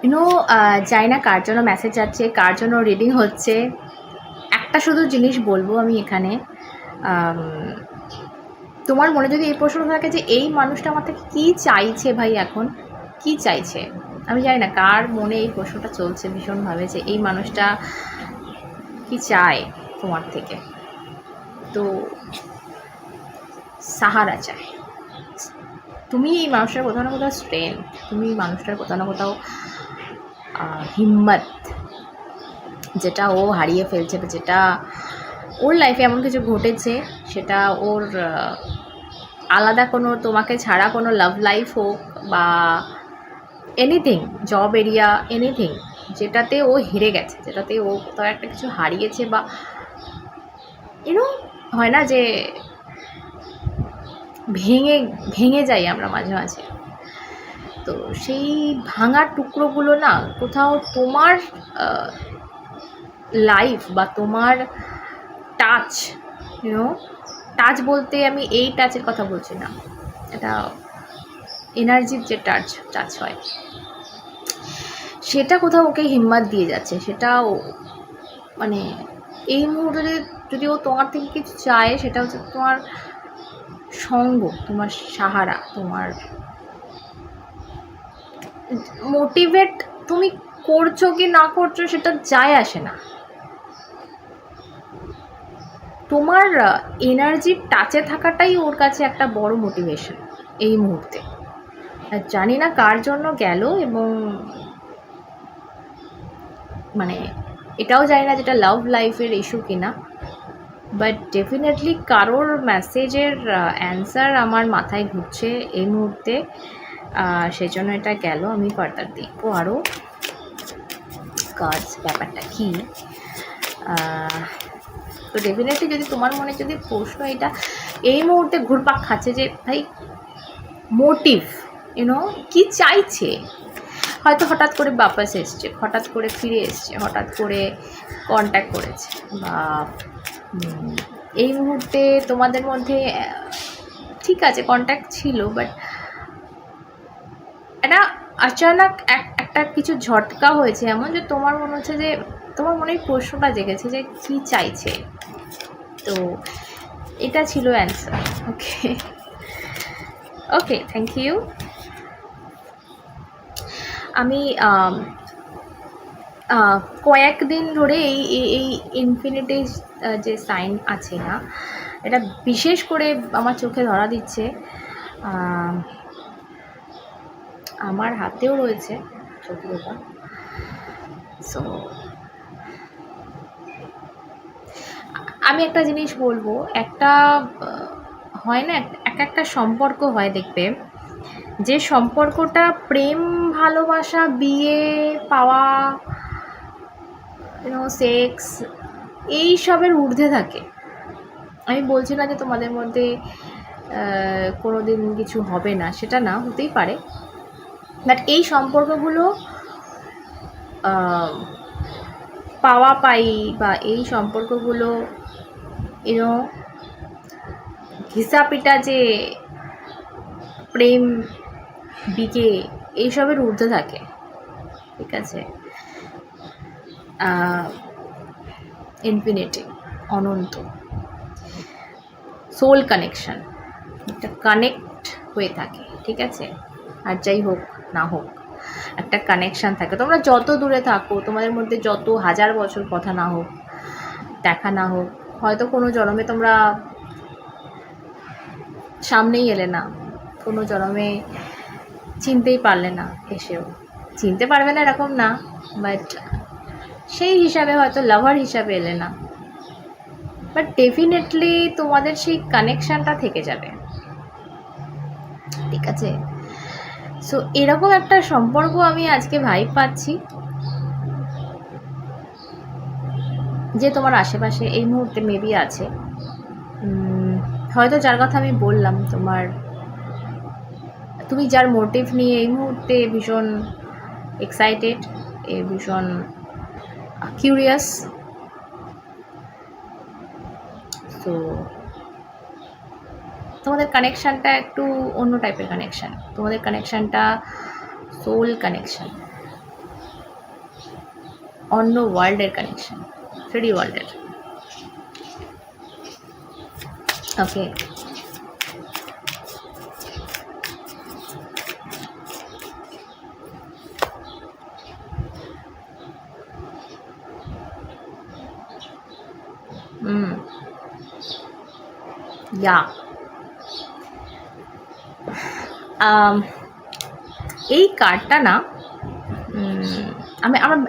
YONO জানি না কার জন্য মেসেজ যাচ্ছে, কার জন্য রিডিং হচ্ছে। একটা শুধু জিনিস বলবো আমি এখানে, আম, তোমার মনে যদি এই প্রশ্ন থাকে যে এই মানুষটা আমার থেকে কী চাইছে ভাই, এখন কি চাইছে, আমি জানি না কার মনে এই প্রশ্নটা চলছে ভীষণভাবে যে এই মানুষটা কি চায় তোমার থেকে। তো সাহারা চায়। তুমি এই মানুষটার কোথাও না কোথাও স্ট্রেংথ, তুমি এই মানুষটার কোথাও না কোথাও হিম্মত, যেটা ও হারিয়ে ফেলছে বা যেটা ওর লাইফে এমন কিছু ঘটেছে, সেটা ওর আলাদা কোনো তোমাকে ছাড়া কোনো লাভ লাইফ হোক বা এনিথিং, জব এরিয়া, এনিথিং, যেটাতে ও হেরে গেছে, যেটাতে ও কোথাও একটা কিছু হারিয়েছে বা ইউনো, হয় না যে ভেঙে ভেঙে যাই আমরা মাঝে মাঝে, তো সেই ভাঙার টুকরোগুলো না কোথাও তোমার লাইফ বা তোমার টাচ, ইউনো, টাচ বলতে আমি এই টাচের কথা বলছি না, এটা এনার্জির যে টাচ হয়, সেটা কোথাও ওকে হিম্মত দিয়ে যাচ্ছে। সেটা মানে এই মুহূর্তে যদি ও তোমার থেকে কিছু চায়, সেটা হচ্ছে তোমার সঙ্গ, তোমার সাহারা, তোমার মোটিভেট তুমি করছো কি না করছো সেটা যায় আসে না, তোমার এনার্জির টাচে থাকাটাই ওর কাছে একটা বড় মোটিভেশন এই মুহূর্তে। জানি না কার জন্য গেল, এবং মানে এটাও জানি না যেটা লাভ লাইফের ইস্যু কিনা, বাট ডেফিনেটলি কারোর মেসেজের অ্যান্সার আমার মাথায় ঘুরছে এই মুহূর্তে, সেই জন্য এটা গেল। আমি ফার্দার দেখবো আরও কার্ডস ব্যাপারটা কী। তো ডেফিনেটলি যদি তোমার মনে যদি প্রশ্ন এটা এই মুহূর্তে ঘুরপাক খাচ্ছে যে ভাই মোটিভ, ইউনো, কি চাইছে, হয়তো হঠাৎ করে বাপাস এসছে, হঠাৎ করে ফিরে এসছে, হঠাৎ করে কন্ট্যাক্ট করেছে, বা এই মুহূর্তে তোমাদের মধ্যে ঠিক আছে কন্ট্যাক্ট ছিল, বাট এটা আচানক একটা কিছু ঝটকা হয়েছে এমন যে তোমার মনে হচ্ছে যে তোমার মনে প্রশ্নটা জেগেছে যে কি চাইছে। তো এটা ছিল answer. Okay okay, thank you. আমি কয়েকদিন ধরে এই এই ইনফিনিটি যে সাইন আছে না, এটা বিশেষ করে আমার চোখে ধরা দিচ্ছে। আমার হাতেও রয়েছে চোখের ওপর। সো আমি একটা জিনিস বলবো, একটা হয় না, একটা সম্পর্ক হয়, দেখবে যে সম্পর্কটা প্রেম, ভালোবাসা, বিয়ে, পাওয়া, সেক্স, এই সবের ঊর্ধ্বে থাকে। আমি বলছি না যে তোমাদের মধ্যে কোনো দিন কিছু হবে না, সেটা না, হতেই পারে, বাট এই সম্পর্কগুলো পাওয়া পাই বা এই সম্পর্কগুলো ঘিসাপিটা যে প্রেম, বিয়ে, এইসবের ঊর্ধ্বে থাকে, ঠিক আছে। ইনফিনিটি, অনন্ত, সোল কানেকশান, একটা কানেক্ট হয়ে থাকে, ঠিক আছে। আর যাই হোক না হোক একটা কানেকশান থাকে, তোমরা যত দূরে থাকো, তোমাদের মধ্যে যত হাজার বছর কথা না হোক, দেখা না হোক, হয়তো কোনো জন্মে তোমরা সামনেই এলে না, কোনো জন্মে চিনতেই পারলে না, এসেও চিনতে পারবে না এরকম না, বাট সেই হিসাবে হয়তো লাভার হিসাবে এলে না, বাট ডেফিনেটলি তোমাদের সেই কানেকশানটা থেকে যাবে, ঠিক আছে। সো এরকম একটা সম্পর্ক আমি আজকে ভাইব পাচ্ছি যে তোমার আশেপাশে এই মুহূর্তে মেবি আছে। হয়তো যার কথা আমি বললাম, তুমি যার মোটিভ নিয়ে এই মুহূর্তে ভীষণ এক্সাইটেড, ভীষণ কিউরিয়াস, তো তোমাদের কানেকশানটা একটু অন্য টাইপের কানেকশান, তোমাদের কানেকশানটা সোল কানেকশান, অন্য ওয়ার্ল্ডের কানেকশন, 3D ওয়ার্ল্ডের। ওকে, ইয়া এই কার্ডটা না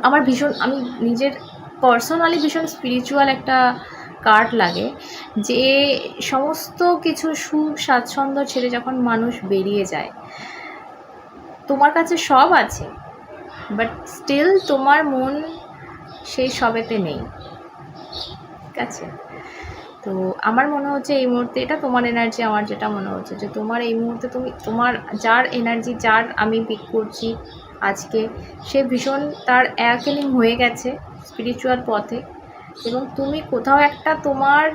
আমার ভীষণ, আমি নিজের পার্সোনালি ভীষণ স্পিরিচুয়াল একটা কার্ড লাগে, যে সমস্ত কিছু সুখ স্বাচ্ছন্দ্য ছেড়ে যখন মানুষ বেরিয়ে যায়, তোমার কাছে সব আছে বাট স্টিল তোমার মন সেই সবেতে নেই, ঠিক আছে? তো আমার মনে হচ্ছে এই মুহূর্তে, এটা তোমার এনার্জি, আমার যেটা মনে হচ্ছে যে তোমার এই মুহূর্তে তুমি তোমার যার এনার্জি, যার আমি পিক করছি আজকে, সে ভীষণ তার অ্যাওয়েকেনিং হয়ে গেছে স্পিরিচুয়াল পথে, এবং তুমি কোথাও একটা তোমার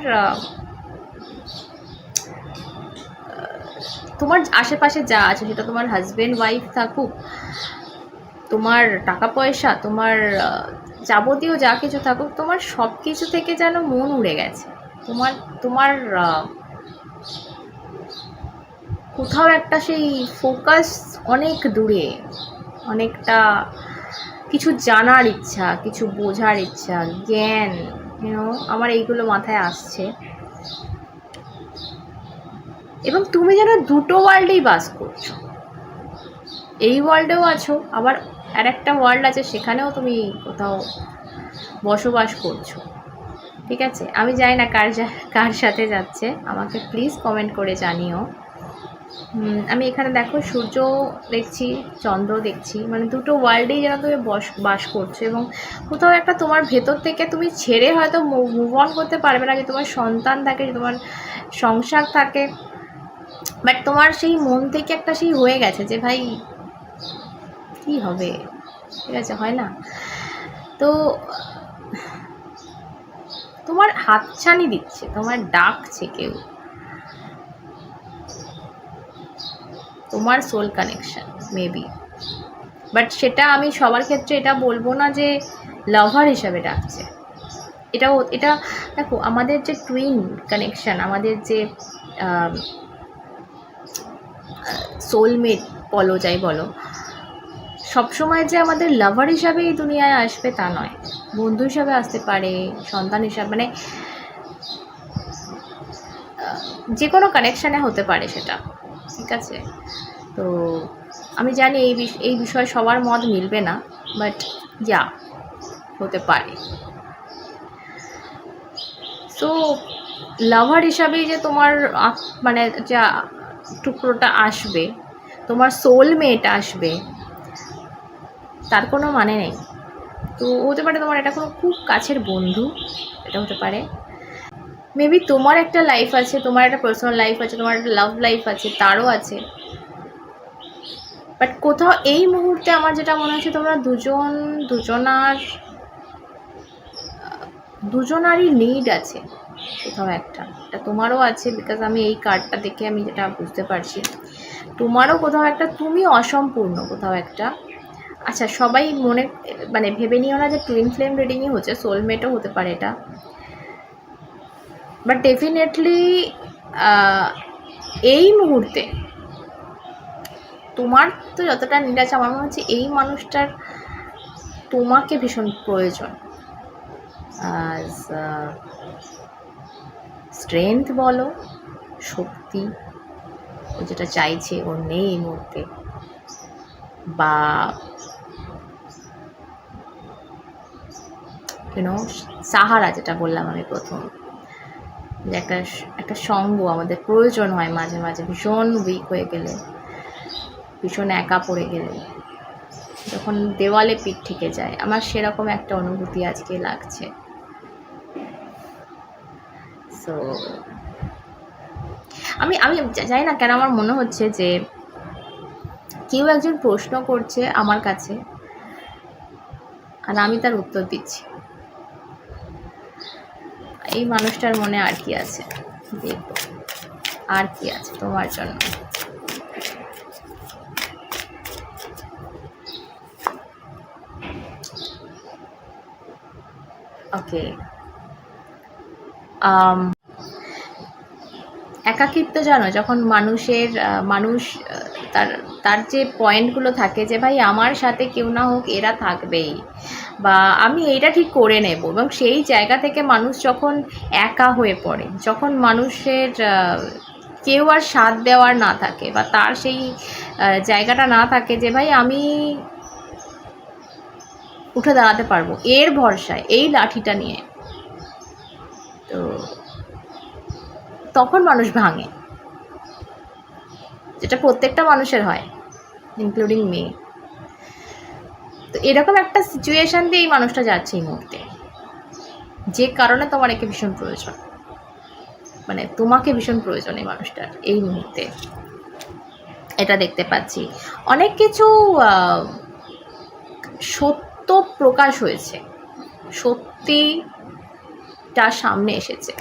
আশেপাশে যা আছে, সেটা তোমার হাজব্যান্ড ওয়াইফ থাকুক, তোমার টাকা পয়সা, তোমার যাবতীয় যা কিছু থাকুক, তোমার সব কিছু থেকে যেন মন উড়ে গেছে। তোমার কোথাও একটা সেই ফোকাস অনেক দূরে, অনেকটা কিছু জানার ইচ্ছা, কিছু বোঝার ইচ্ছা, জ্ঞান, আমার এইগুলো মাথায় আসছে। এবং তুমি যেন দুটো ওয়ার্ল্ডেই বাস করছো, এই ওয়ার্ল্ডেও আছো, আবার আর একটা ওয়ার্ল্ড আছে সেখানেও তুমি কোথাও বসবাস করছো, ঠিক আছে? আমি জানি না কার সাথে যাচ্ছে, আমাকে প্লিজ কমেন্ট করে জানিও। আমি এখানে দেখো সূর্য দেখছি, চন্দ্র দেখছি, মানে দুটো ওয়ার্ল্ডেই যেন তুমি বাস করছো, এবং কোথাও একটা তোমার ভেতর থেকে তুমি ছেড়ে হয়তো মুভ অন করতে পারবে না, যে তোমার সন্তান থাকে, যে তোমার সংসার থাকে, বাট তোমার সেই মন থেকে একটা সেই হয়ে গেছে যে ভাই কী হবে, ঠিক আছে, হয় না? তো তোমার হাতছানি দিচ্ছে, তোমার ডাকছে কেউ, তোমার সোল কানেকশন মেবি, বাট সেটা আমি সবার ক্ষেত্রে এটা বলবো না যে লাভার হিসাবে ডাকছে। এটা দেখো, আমাদের যে টুইন কানেকশন, আমাদের যে সোলমেট বলো, যাই বলো, সবসময় যে আমাদের লাভার হিসাবে এই দুনিয়ায় আসবে তা নয়, বন্ধু হিসাবে আসতে পারে, সন্তান হিসাবে, মানে যে কোনো কানেকশানে হতে পারে সেটা, ঠিক আছে? তো আমি জানি এই বিষয়ে সবার মত মিলবে না, বাট যা হতে পারে। সো লাভার হিসাবেই যে তোমার মানে যা টুকরোটা আসবে, তোমার সোলমেট আসবে, তার কোনো মানে নেই। তো হতে পারে তোমার এটা কোনো খুব কাছের বন্ধু, এটা হতে পারে। মেবি তোমার একটা লাইফ আছে, তোমার একটা পার্সোনাল লাইফ আছে, তোমার একটা লাভ লাইফ আছে, তারও আছে, বাট কোথাও এই মুহূর্তে আমার যেটা মনে হচ্ছে, তোমরা দুজনারই নিড আছে কোথাও একটা, এটা তোমারও আছে, বিকজ আমি এই কার্ডটা দেখে আমি যেটা বুঝতে পারছি, তোমারও কোথাও একটা, তুমি অসম্পূর্ণ কোথাও একটা। আচ্ছা, সবাই মানে ভেবে নিও না যে টুইন ফ্লেম রিডিংই হচ্ছে, সোলমেটও হতে পারে এটা, বাট ডেফিনেটলি এই মুহূর্তে তোমার তো যতটা নিড আছে, আমার মনে হচ্ছে এই মানুষটার তোমাকে ভীষণ প্রয়োজন, আজ স্ট্রেংথ বলো, শক্তি, ও যেটা চাইছে ও নেই এই মুহূর্তে, বা সাহারা, যেটা বললাম আমি প্রথম, যে একটা সঙ্গ আমাদের প্রয়োজন হয় মাঝে মাঝে, ভীষণ উইক হয়ে গেলে, ভীষণ একা পড়ে গেলে, যখন দেওয়ালে পিঠ ঠেকে যায়, আমার সেরকম একটা অনুভূতি আজকে লাগছে। সো আমি জানি না কেন আমার মনে হচ্ছে যে কেউ একজন প্রশ্ন করছে আমার কাছে, আর আমি তার উত্তর দিচ্ছি। এই মানুষটার মনে আর কি আছে, দেখবো আর কি আছে তোমার জন্য। ওকে। একাকিত্ব জানো, যখন মানুষ তার তার যে পয়েন্টগুলো থাকে যে ভাই আমার সাথে কেউ না হোক এরা থাকবেই, বা আমি এইটা ঠিক করে নেব, এবং সেই জায়গা থেকে মানুষ যখন একা হয়ে পড়ে, যখন মানুষের কেউ আর সাথ দেওয়ার না থাকে, বা তার সেই জায়গাটা না থাকে যে ভাই আমি উঠে দাঁড়াতে পারবো এর ভরসায়, এই লাঠিটা নিয়ে, তো তখন মানুষ ভাঙে, যেটা প্রত্যেকটা মানুষের হয়, ইনক্লুডিং মি। তো এরকম একটা সিচুয়েশান দিয়ে এই মানুষটা যাচ্ছে এই মুহূর্তে, যে কারণে তোমার একে ভীষণ প্রয়োজন, মানে তোমাকে ভীষণ প্রয়োজন এই মানুষটার এই মুহূর্তে, এটা দেখতে পাচ্ছি। অনেক কিছু সত্য প্রকাশ হয়েছে, সত্যিটা সামনে এসেছে।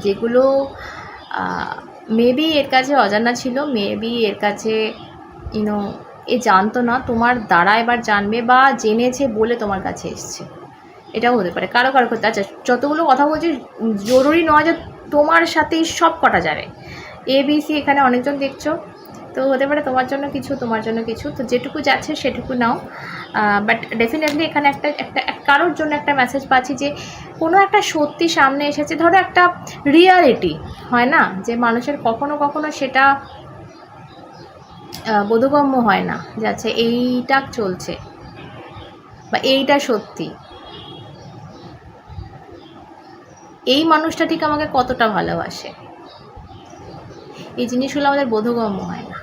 যেগুলো মেবি এর কাছে অজানা ছিল, মেবি এর কাছে এ জানতো না, তোমার দ্বারা এবার জানবে, বা জেনেছে বলে তোমার কাছে এসছে, এটাও হতে পারে কারো কারো ক্ষেত্রে। আচ্ছা, যতগুলো কথা বলছি জরুরি নয় যে তোমার সাথেই সব কটা যাবে, ABC এখানে অনেকজন দেখছো, তো হতে পারে তোমার জন্য কিছু, তোমার জন্য কিছু, তো যেটুকু যাচ্ছে সেটুকু নাও। বাট ডেফিনেটলি এখানে একটা একটা কারোর জন্য একটা মেসেজ পাচ্ছি যে কোনো একটা সত্যি সামনে এসেছে। ধরো একটা রিয়ালিটি হয় না, যে মানুষের কখনো কখনো সেটা বোধগম্য হয় না, যে আচ্ছা এইটা চলছে বা এইটা সত্যি, এই মানুষটা ঠিক আমাকে কতটা ভালোবাসে, এই জিনিসগুলো আমাদের বোধগম্য হয় না।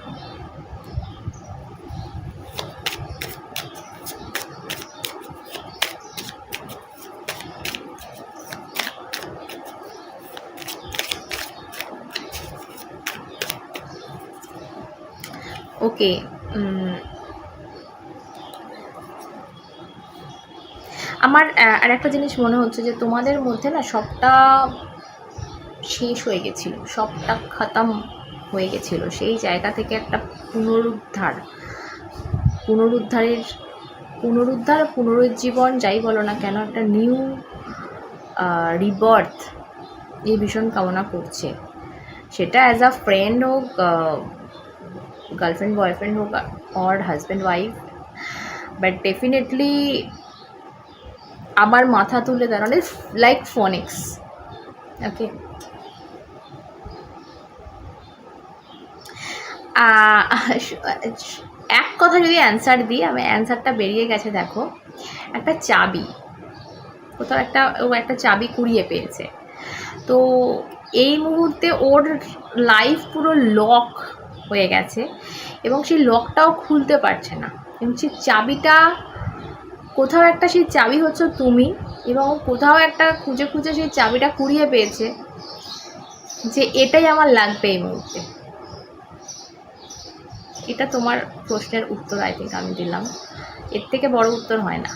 ওকে, আমার আর একটা জিনিস মনে হচ্ছে যে তোমাদের মধ্যে না সবটা শেষ হয়ে গেছিলো, সবটা খতম হয়ে গেছিলো, সেই জায়গা থেকে একটা পুনরুজ্জীবন যাই বলো না কেন, একটা নিউ রিবার্থ এই ভীষণ কামনা করছে। সেটা অ্যাজ আ ফ্রেন্ড হোক, গার্লফ্রেন্ড বয়ফ্রেন্ড হোক, or husband wife, but definitely আমার মাথা তুলে দাঁড়ানো লাইক ফোনিক্স। ওকে, এক কথা যদি অ্যান্সার দিই, আমি অ্যান্সারটা বেরিয়ে গেছে, দেখো একটা চাবি, কোথাও একটা চাবি কুড়িয়ে পেয়েছে, তো এই মুহূর্তে ওর লাইফ পুরো লক হয়ে গেছে, এবং সেই লকটাও খুলতে পারছে না, এবং সেই চাবিটা কোথাও একটা, সেই চাবি হচ্ছে তুমি, এবং কোথাও একটা খুঁজে খুঁজে সেই চাবিটা কুড়িয়ে পেয়েছে, যে এটাই আমার লাগবে এই মুহূর্তে। এটা তোমার প্রশ্নের উত্তর আই থিঙ্ক আমি দিলাম, এর থেকে বড় উত্তর হয় না।